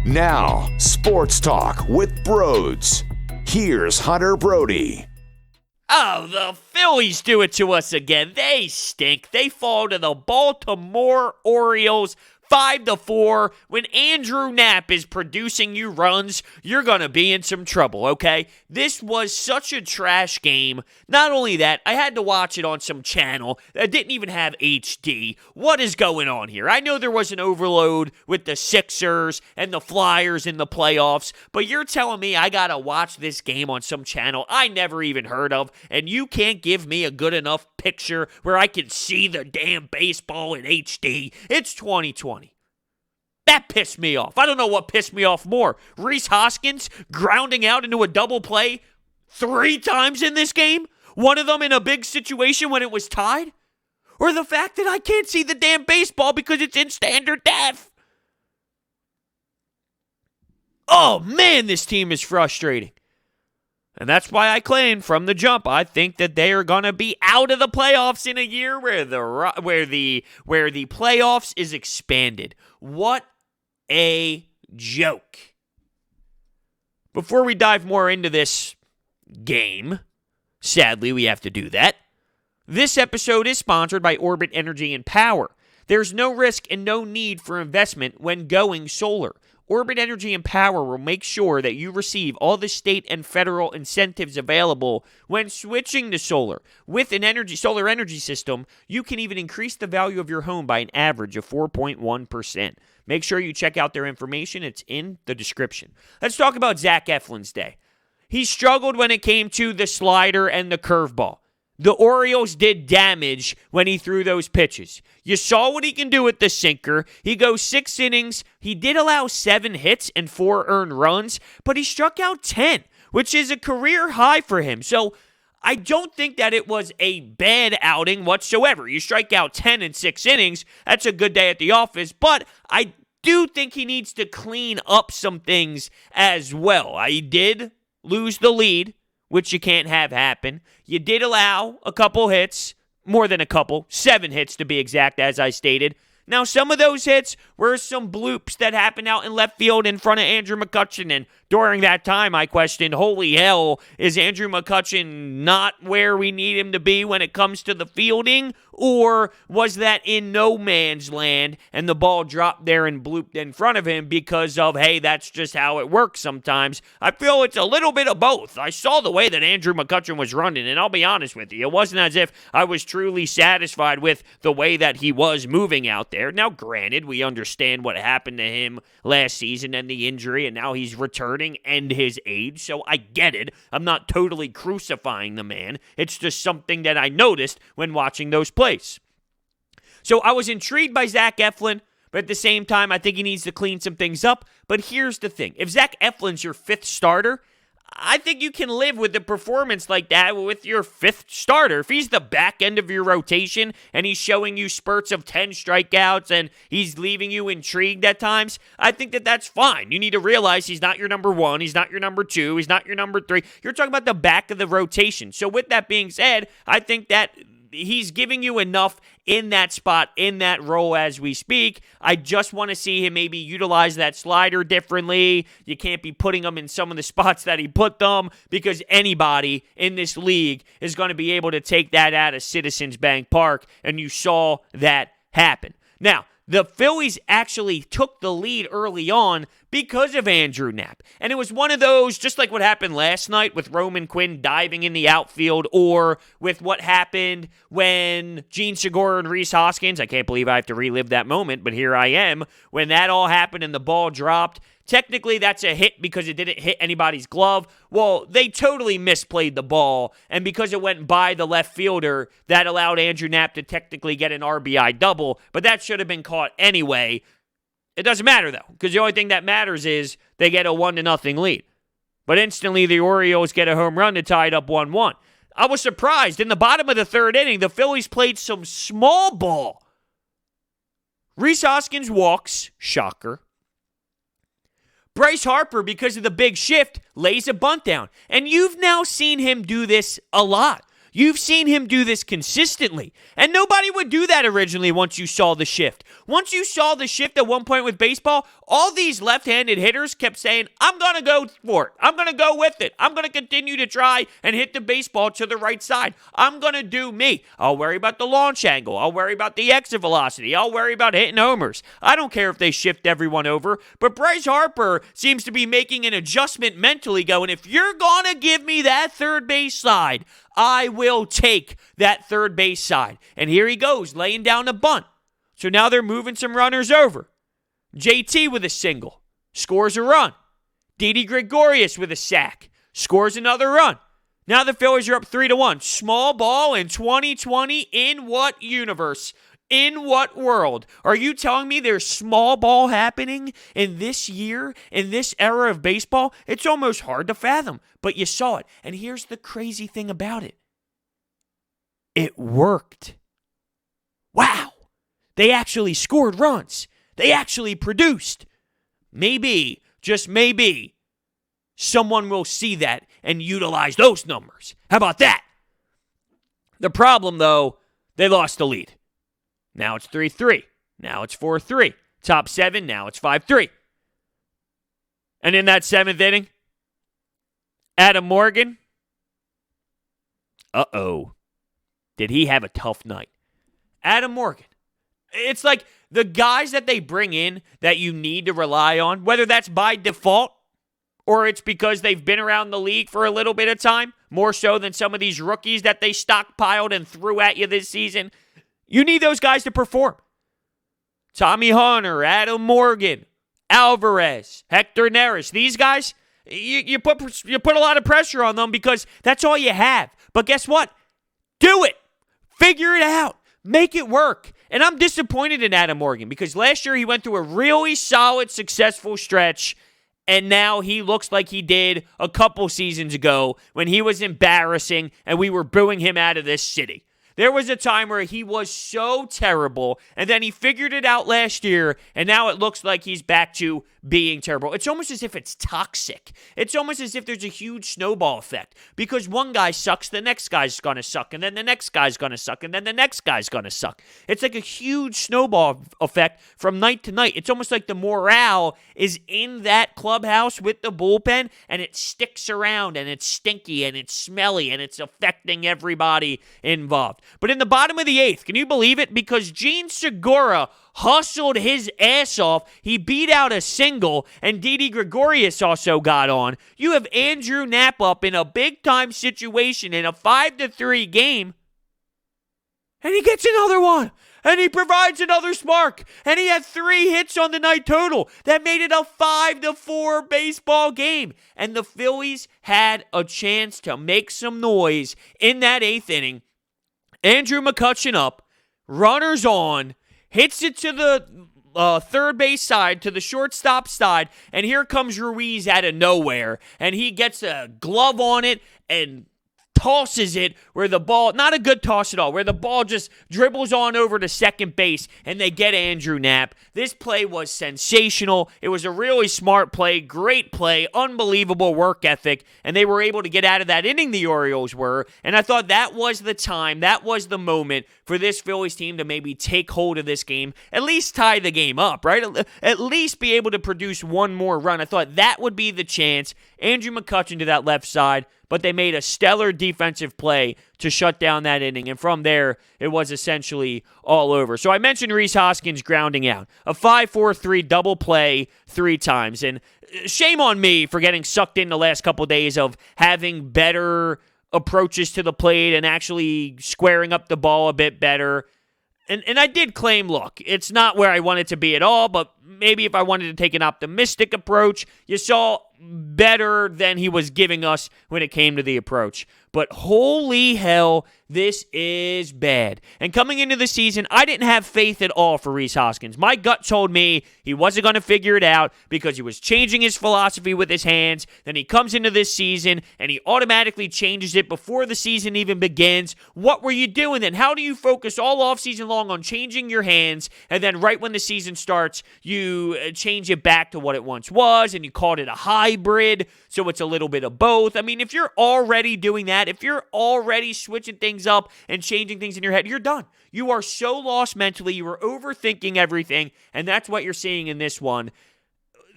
Now, Sports Talk with Broads. Here's Hunter Brody. Oh, the Phillies do it to us again. They stink. They fall to the Baltimore Orioles 5-4. When Andrew Knapp is producing you runs, you're going to be in some trouble, okay? This was such a trash game. Not only that, I had to watch it on some channel that didn't even have HD. What is going on here? I know there was an overload with the Sixers and the Flyers in the playoffs, but you're telling me I got to watch this game on some channel I never even heard of, and you can't give me a good enough picture where I can see the damn baseball in HD. It's 2020. That pissed me off. I don't know what pissed me off more. Rhys Hoskins grounding out into a double play 3 times in this game? One of them in a big situation when it was tied? Or the fact that I can't see the damn baseball because it's in standard def? Oh man, this team is frustrating. And that's why I claimed from the jump, I think that they are going to be out of the playoffs in a year where the playoffs is expanded. What a joke. Before we dive more into this game, sadly we have to do that. This episode is sponsored by Orbit Energy and Power. There's no risk and no need for investment when going solar. Orbit Energy and Power will make sure that you receive all the state and federal incentives available when switching to solar. With an solar energy system, you can even increase the value of your home by an average of 4.1%. Make sure you check out their information. It's in the description. Let's talk about Zach Eflin's day. He struggled when it came to the slider and the curveball. The Orioles did damage when he threw those pitches. You saw what he can do with the sinker. He goes 6 innings. He did allow 7 hits and 4 earned runs, but he struck out 10, which is a career high for him. So I don't think that it was a bad outing whatsoever. You strike out 10 in 6 innings, that's a good day at the office, but I do think he needs to clean up some things as well. He did lose the lead, which you can't have happen. You did allow a couple hits, more than a couple, 7 hits to be exact, as I stated. Now, some of those hits were some bloops that happened out in left field in front of Andrew McCutchen, and during that time, I questioned, holy hell, is Andrew McCutchen not where we need him to be when it comes to the fielding? Or was that in no man's land and the ball dropped there and blooped in front of him because of, hey, that's just how it works sometimes? I feel it's a little bit of both. I saw the way that Andrew McCutchen was running, and I'll be honest with you, it wasn't as if I was truly satisfied with the way that he was moving out there. Now, granted, we understand what happened to him last season and the injury, and now he's returning and his age, so I get it. I'm not totally crucifying the man. It's just something that I noticed when watching those plays. So I was intrigued by Zach Eflin, but at the same time, I think he needs to clean some things up. But here's the thing. If Zach Eflin's your 5th starter, I think you can live with a performance like that with your 5th starter. If he's the back end of your rotation and he's showing you spurts of 10 strikeouts and he's leaving you intrigued at times, I think that that's fine. You need to realize he's not your number 1, he's not your number 2, he's not your number 3. You're talking about the back of the rotation. So with that being said, I think that he's giving you enough in that spot, in that role as we speak. I just want to see him maybe utilize that slider differently. You can't be putting him in some of the spots that he put them because anybody in this league is going to be able to take that out of Citizens Bank Park, and you saw that happen. Now, the Phillies actually took the lead early on because of Andrew Knapp. And it was one of those, just like what happened last night with Roman Quinn diving in the outfield, or with what happened when Gene Segura and Rhys Hoskins, I can't believe I have to relive that moment, but here I am, when that all happened and the ball dropped. Technically, that's a hit because it didn't hit anybody's glove. Well, they totally misplayed the ball, and because it went by the left fielder, that allowed Andrew Knapp to technically get an RBI double, but that should have been caught anyway. It doesn't matter, though, because the only thing that matters is they get a 1-0 lead. But instantly, the Orioles get a home run to tie it up 1-1. I was surprised. In the bottom of the 3rd inning, the Phillies played some small ball. Rhys Hoskins walks, shocker. Bryce Harper, because of the big shift, lays a bunt down. And you've now seen him do this a lot. You've seen him do this consistently. And nobody would do that originally once you saw the shift. Once you saw the shift at one point with baseball, all these left-handed hitters kept saying, I'm going to go for it. I'm going to go with it. I'm going to continue to try and hit the baseball to the right side. I'm going to do me. I'll worry about the launch angle. I'll worry about the exit velocity. I'll worry about hitting homers. I don't care if they shift everyone over. But Bryce Harper seems to be making an adjustment mentally going, if you're going to give me that third base side, I will take that third base side. And here he goes, laying down a bunt. So now they're moving some runners over. JT with a single, scores a run. Didi Gregorius with a sack, scores another run. Now the Phillies are up 3-1. Small ball in 2020 in what universe? In what world? Are you telling me there's small ball happening in this year, in this era of baseball? It's almost hard to fathom, but you saw it. And here's the crazy thing about it. It worked. Wow. They actually scored runs. They actually produced. Maybe, just maybe, someone will see that and utilize those numbers. How about that? The problem, though, they lost the lead. Now it's 3-3. Now it's 4-3. Top 7, now it's 5-3. And in that 7th inning, Adam Morgan, did he have a tough night? Adam Morgan. It's like the guys that they bring in that you need to rely on, whether that's by default or it's because they've been around the league for a little bit of time, more so than some of these rookies that they stockpiled and threw at you this season. You need those guys to perform. Tommy Hunter, Adam Morgan, Alvarez, Hector Neris. These guys, you put a lot of pressure on them because that's all you have. But guess what? Do it. Figure it out. Make it work. And I'm disappointed in Adam Morgan because last year he went through a really solid, successful stretch, and now he looks like he did a couple seasons ago when he was embarrassing and we were booing him out of this city. There was a time where he was so terrible, and then he figured it out last year, and now it looks like he's back to being terrible. It's almost as if it's toxic. It's almost as if there's a huge snowball effect, because one guy sucks, the next guy's going to suck, and then the next guy's going to suck, and then the next guy's going to suck. It's like a huge snowball effect from night to night. It's almost like the morale is in that clubhouse with the bullpen, and it sticks around, and it's stinky, and it's smelly, and it's affecting everybody involved. But in the bottom of the 8th, can you believe it? Because Gene Segura hustled his ass off. He beat out a single, and Didi Gregorius also got on. You have Andrew Knapp up in a big-time situation in a 5-3 game, and he gets another one. And he provides another spark. And he had 3 hits on the night total. That made it a 5-4 baseball game. And the Phillies had a chance to make some noise in that 8th inning. Andrew McCutchen up, runners on, hits it to the third base side, to the shortstop side, and here comes Ruiz out of nowhere, and he gets a glove on it and tosses it where the ball, not a good toss at all, where the ball just dribbles on over to second base, and they get Andrew Knapp. This play was sensational. It was a really smart play, great play, unbelievable work ethic, and they were able to get out of that inning, the Orioles were, and I thought that was the time, that was the moment for this Phillies team to maybe take hold of this game, at least tie the game up, right? At least be able to produce one more run. I thought that would be the chance. Andrew McCutchen to that left side, but they made a stellar defensive play to shut down that inning, and from there, it was essentially all over. So I mentioned Rhys Hoskins grounding out. A 5-4-3 double play 3 times, and shame on me for getting sucked in the last couple days of having better approaches to the plate and actually squaring up the ball a bit better. And I did claim, look, it's not where I want it to be at all, but maybe if I wanted to take an optimistic approach, you saw better than he was giving us when it came to the approach. But holy hell, this is bad. And coming into the season, I didn't have faith at all for Rhys Hoskins. My gut told me he wasn't going to figure it out because he was changing his philosophy with his hands. Then he comes into this season and he automatically changes it before the season even begins. What were you doing then? How do you focus all offseason long on changing your hands, and then right when the season starts, you change it back to what it once was, and you called it a hybrid, so it's a little bit of both. I mean, if you're already doing that, if you're already switching things up and changing things in your head, you're done. You are so lost mentally. You are overthinking everything, and that's what you're seeing in this one.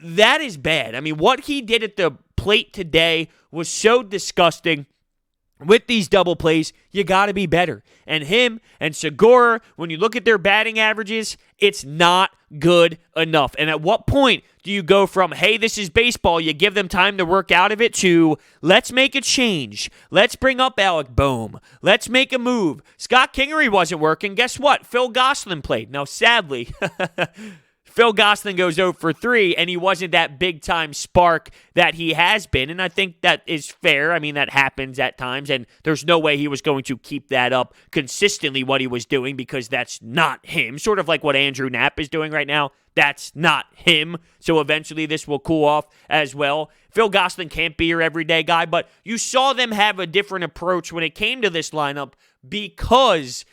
That is bad. I mean, what he did at the plate today was so disgusting. With these double plays, you got to be better. And him and Segura, when you look at their batting averages, it's not good enough. And at what point do you go from, hey, this is baseball, you give them time to work out of it, to let's make a change. Let's bring up Alec Boehm. Let's make a move. Scott Kingery wasn't working. Guess what? Phil Gosselin played. Now, sadly, Phil Gosselin goes 0 for 3, and he wasn't that big-time spark that he has been, and I think that is fair. I mean, that happens at times, and there's no way he was going to keep that up consistently, what he was doing, because that's not him. Sort of like what Andrew Knapp is doing right now. That's not him, so eventually this will cool off as well. Phil Gosselin can't be your everyday guy, but you saw them have a different approach when it came to this lineup because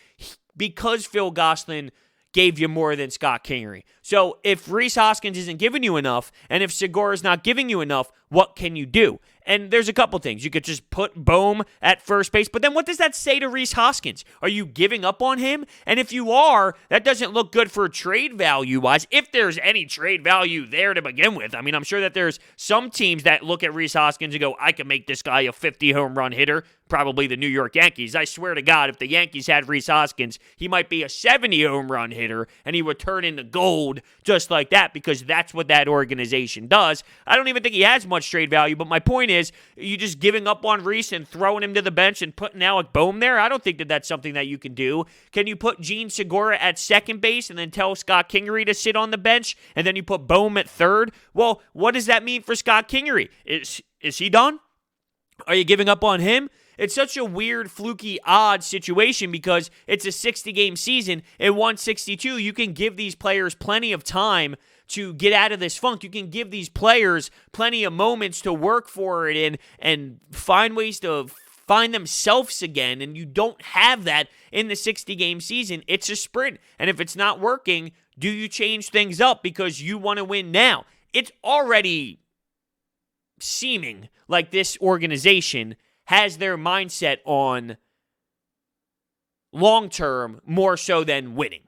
Phil Gosselin gave you more than Scott Kingery. So if Rhys Hoskins isn't giving you enough, and if Segura's not giving you enough, what can you do? And there's a couple things. You could just put Boehm at first base, but then what does that say to Rhys Hoskins? Are you giving up on him? And if you are, that doesn't look good for trade value-wise, if there's any trade value there to begin with. I mean, I'm sure that there's some teams that look at Rhys Hoskins and go, I can make this guy a 50-home run hitter, probably the New York Yankees. I swear to God, if the Yankees had Rhys Hoskins, he might be a 70-home run hitter, and he would turn into gold just like that, because that's what that organization does. I don't even think he has much trade value, but my point is, you just giving up on Rhys and throwing him to the bench and putting Alec Boehm there? I don't think that that's something that you can do. Can you put Gene Segura at second base and then tell Scott Kingery to sit on the bench, and then you put Boehm at third? Well, what does that mean for Scott Kingery? Is he done? Are you giving up on him? It's such a weird, fluky, odd situation because it's a 60-game season. In 162, you can give these players plenty of time to get out of this funk. You can give these players plenty of moments to work for it and find ways to find themselves again, and you don't have that in the 60-game season. It's a sprint, and if it's not working, do you change things up because you want to win now? It's already seeming like this organization has their mindset on long-term more so than winning.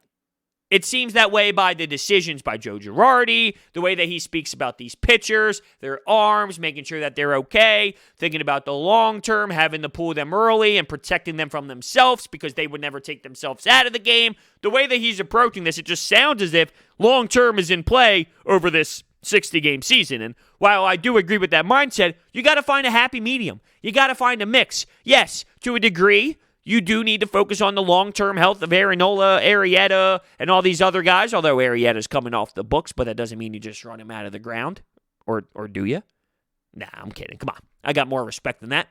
It seems that way by the decisions by Joe Girardi, the way that he speaks about these pitchers, their arms, making sure that they're okay, thinking about the long term, having to pull them early and protecting them from themselves because they would never take themselves out of the game. The way that he's approaching this, it just sounds as if long term is in play over this 60-game season. And while I do agree with that mindset, you got to find a happy medium. You got to find a mix. Yes, to a degree, you do need to focus on the long-term health of Aaronola, Arrieta, and all these other guys, although Arrieta's coming off the books, but that doesn't mean you just run him out of the ground. Or do you? Nah, I'm kidding. Come on. I got more respect than that.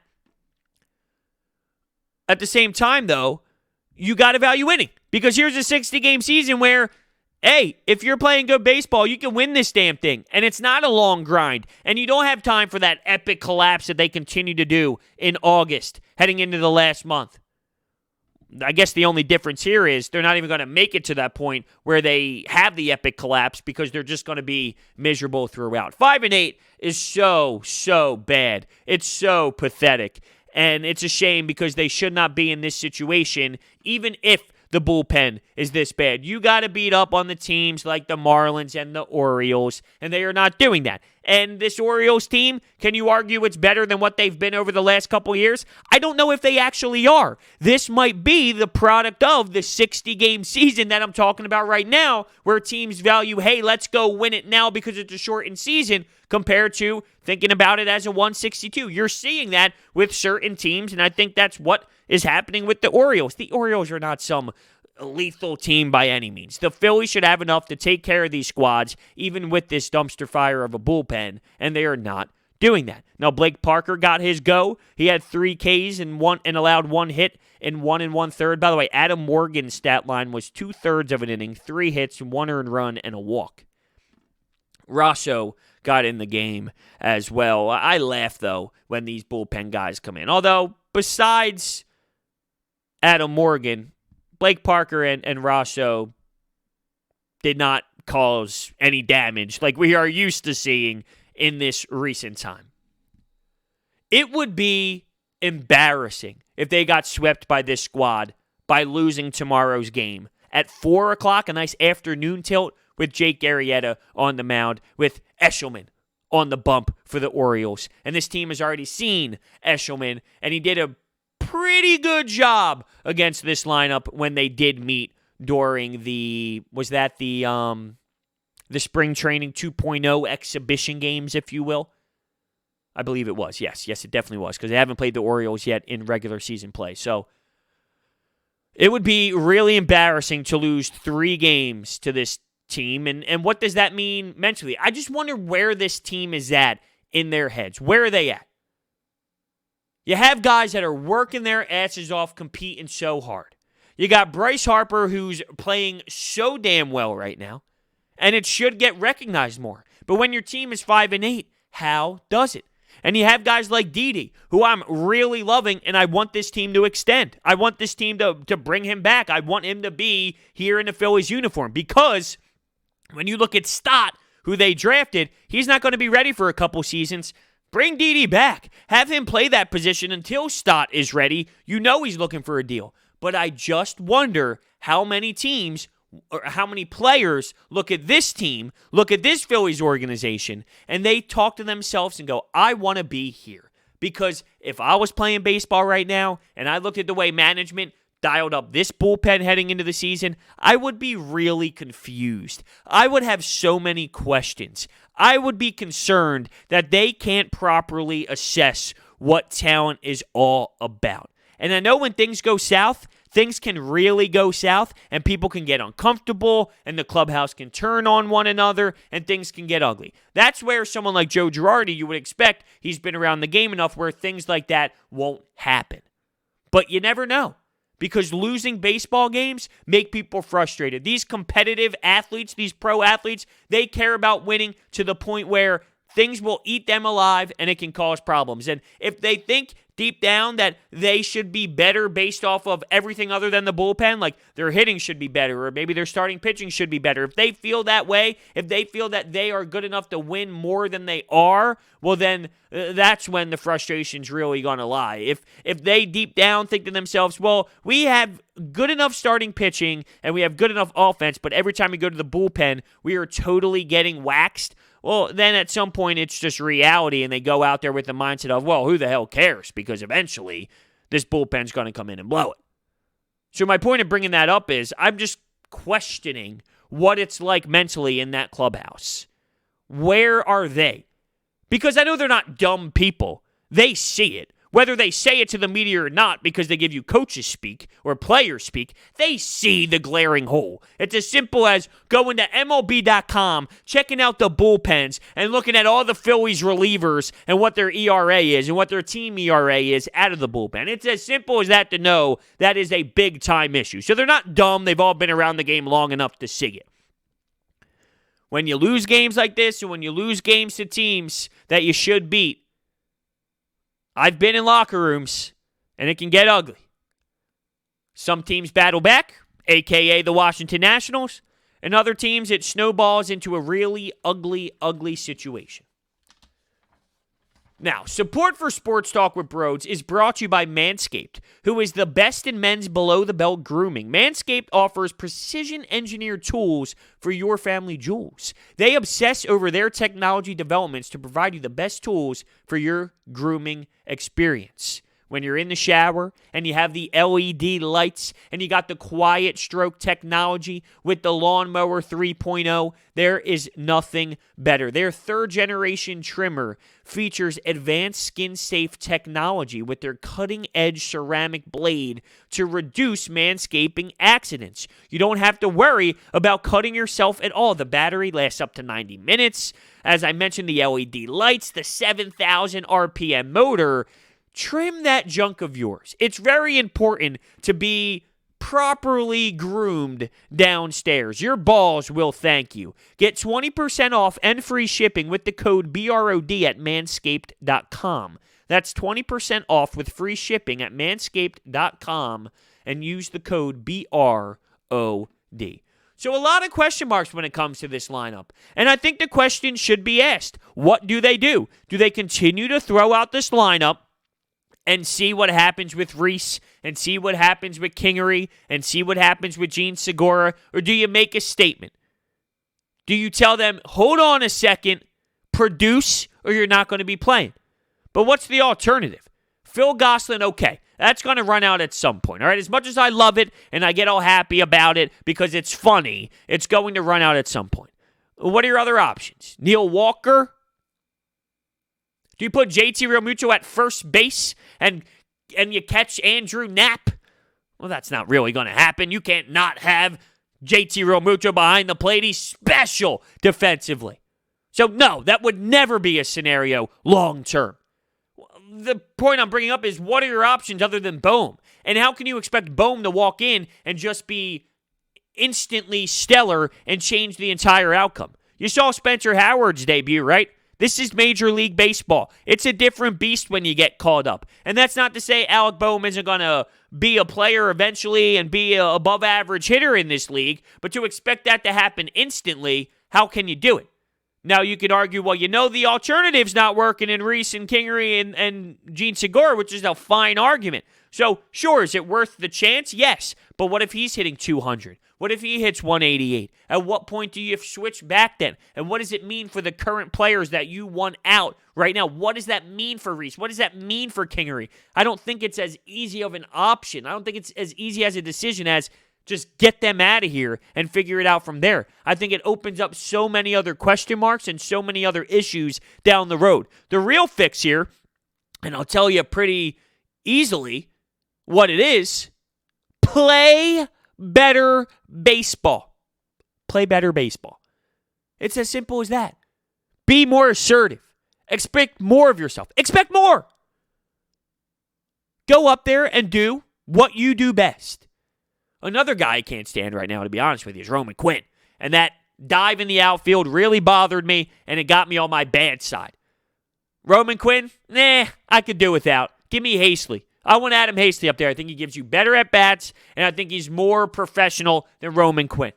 At the same time, though, you got to value winning. Because here's a 60-game season where, hey, if you're playing good baseball, you can win this damn thing. And it's not a long grind. And you don't have time for that epic collapse that they continue to do in August, heading into the last month. I guess the only difference here is they're not even going to make it to that point where they have the epic collapse because they're just going to be miserable throughout. 5-8 is so bad. It's so pathetic. And it's a shame because they should not be in this situation, even if the bullpen is this bad. You got to beat up on the teams like the Marlins and the Orioles, and they are not doing that. And this Orioles team, can you argue it's better than what they've been over the last couple years? I don't know if they actually are. This might be the product of the 60-game season that I'm talking about right now, where teams value, hey, let's go win it now because it's a shortened season, compared to thinking about it as a 162. You're seeing that with certain teams, and I think that's what is happening with the Orioles. The Orioles are not some lethal team by any means. The Phillies should have enough to take care of these squads, even with this dumpster fire of a bullpen, and they are not doing that. Now, Blake Parker got his go. He had 3 Ks and allowed 1 hit in 1 1/3. By the way, Adam Morgan's stat line was 2/3 of an inning, 3 hits, 1 earned run, and a walk. Rosso got in the game as well. I laugh, though, when these bullpen guys come in. Although, besides Adam Morgan, Blake Parker and Rosso did not cause any damage like we are used to seeing in this recent time. It would be embarrassing if they got swept by this squad by losing tomorrow's game. At 4 o'clock, a nice afternoon tilt with Jake Arrieta on the mound, with Eshelman on the bump for the Orioles. And this team has already seen Eshelman, and he did a pretty good job against this lineup when they did meet during the spring training 2.0 exhibition games, if you will. I believe it was. Yes, it definitely was, because they haven't played the Orioles yet in regular season play. So it would be really embarrassing to lose 3 games to this team. And what does that mean mentally? I just wonder where this team is at in their heads. Where are they at? You have guys that are working their asses off, competing so hard. You got Bryce Harper, who's playing so damn well right now, and it should get recognized more. But when your team is 5-8, how does it? And you have guys like Didi, who I'm really loving, and I want this team to extend. I want this team to bring him back. I want him to be here in the Phillies uniform, because when you look at Stott, who they drafted, he's not going to be ready for a couple seasons. Bring Didi back. Have him play that position until Stott is ready. You know he's looking for a deal. But I just wonder how many teams or how many players look at this team, look at this Phillies organization, and they talk to themselves and go, I want to be here. Because if I was playing baseball right now and I looked at the way management dialed up this bullpen heading into the season, I would be really confused. I would have so many questions. I would be concerned that they can't properly assess what talent is all about. And I know when things go south, things can really go south, and people can get uncomfortable, and the clubhouse can turn on one another, and things can get ugly. That's where someone like Joe Girardi, you would expect, he's been around the game enough where things like that won't happen. But you never know, because losing baseball games make people frustrated. These competitive athletes, these pro athletes, they care about winning to the point where things will eat them alive, and it can cause problems. And if they think deep down that they should be better based off of everything other than the bullpen, like their hitting should be better, or maybe their starting pitching should be better. If they feel that way, if they feel that they are good enough to win more than they are, well then that's when the frustration's really going to lie. If they deep down think to themselves, well, we have good enough starting pitching and we have good enough offense, but every time we go to the bullpen, we are totally getting waxed, well, then at some point it's just reality, and they go out there with the mindset of, well, who the hell cares? Because eventually this bullpen's going to come in and blow it. So my point of bringing that up is I'm just questioning what it's like mentally in that clubhouse. Where are they? Because I know they're not dumb people. They see it. Whether they say it to the media or not because they give you coaches speak or players speak, they see the glaring hole. It's as simple as going to MLB.com, checking out the bullpens, and looking at all the Phillies relievers and what their ERA is and what their team ERA is out of the bullpen. It's as simple as that to know that is a big-time issue. So they're not dumb. They've all been around the game long enough to see it. When you lose games like this, or when you lose games to teams that you should beat, I've been in locker rooms, and it can get ugly. Some teams battle back, a.k.a. the Washington Nationals, and other teams, it snowballs into a really ugly situation. Now, support for Sports Talk with Broads is brought to you by Manscaped, who is the best in men's below-the-belt grooming. Manscaped offers precision-engineered tools for your family jewels. They obsess over their technology developments to provide you the best tools for your grooming experience. When you're in the shower and you have the LED lights and you got the quiet stroke technology with the Lawnmower 3.0, there is nothing better. Their third-generation trimmer features advanced skin-safe technology with their cutting-edge ceramic blade to reduce manscaping accidents. You don't have to worry about cutting yourself at all. The battery lasts up to 90 minutes. As I mentioned, the LED lights, the 7,000 RPM motor. Trim that junk of yours. It's very important to be properly groomed downstairs. Your balls will thank you. Get 20% off and free shipping with the code BROD at manscaped.com. That's 20% off with free shipping at manscaped.com and use the code BROD. So a lot of question marks when it comes to this lineup. And I think the question should be asked, what do they do? Do they continue to throw out this lineup and see what happens with Rhys, and see what happens with Kingery, and see what happens with Gene Segura? Or do you make a statement? Do you tell them, hold on a second, produce, or you're not going to be playing? But what's the alternative? Phil Gosselin, okay, that's going to run out at some point. All right, as much as I love it and I get all happy about it because it's funny, it's going to run out at some point. What are your other options? Neil Walker? Do you put JT Realmuto at first base and you catch Andrew Knapp? Well, that's not really going to happen. You can't not have JT Realmuto behind the plate. He's special defensively. So, no, that would never be a scenario long term. The point I'm bringing up is, what are your options other than Bohm? And how can you expect Bohm to walk in and just be instantly stellar and change the entire outcome? You saw Spencer Howard's debut, right? This is Major League Baseball. It's a different beast when you get called up. And that's not to say Alec Bohm isn't going to be a player eventually and be an above-average hitter in this league, but to expect that to happen instantly, how can you do it? Now, you could argue, well, the alternative's not working in Rhys and Kingery and Gene Segura, which is a fine argument. So, sure, is it worth the chance? Yes. But what if he's hitting 200? What if he hits 188? At what point do you switch back then? And what does it mean for the current players that you want out right now? What does that mean for Rhys? What does that mean for Kingery? I don't think it's as easy of an option. I don't think it's as easy as a decision as just get them out of here and figure it out from there. I think it opens up so many other question marks and so many other issues down the road. The real fix here, and I'll tell you pretty easily what it is, play better baseball. Play better baseball. It's as simple as that. Be more assertive. Expect more of yourself. Expect more. Go up there and do what you do best. Another guy I can't stand right now, to be honest with you, is Roman Quinn. And that dive in the outfield really bothered me, and it got me on my bad side. Roman Quinn, I could do without. Give me Haseley. I want Adam Haseley up there. I think he gives you better at-bats, and I think he's more professional than Roman Quinn.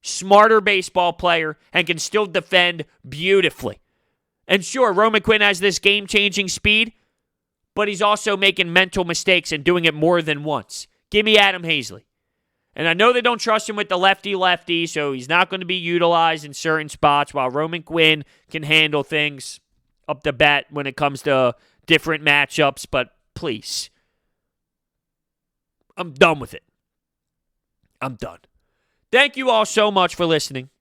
Smarter baseball player, and can still defend beautifully. And sure, Roman Quinn has this game-changing speed, but he's also making mental mistakes and doing it more than once. Give me Adam Haseley. And I know they don't trust him with the lefty-lefty, so he's not going to be utilized in certain spots, while Roman Quinn can handle things up the bat when it comes to different matchups. But please, I'm done with it. I'm done. Thank you all so much for listening.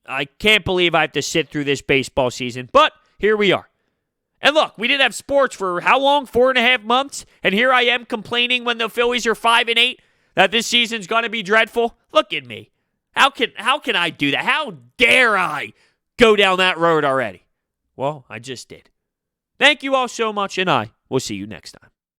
I can't believe I have to sit through this baseball season, but here we are. And look, we didn't have sports for how long? 4.5 months? And here I am complaining when the Phillies are 5-8 that this season's going to be dreadful. Look at me. How can I do that? How dare I go down that road already? Well, I just did. Thank you all so much, and I will see you next time.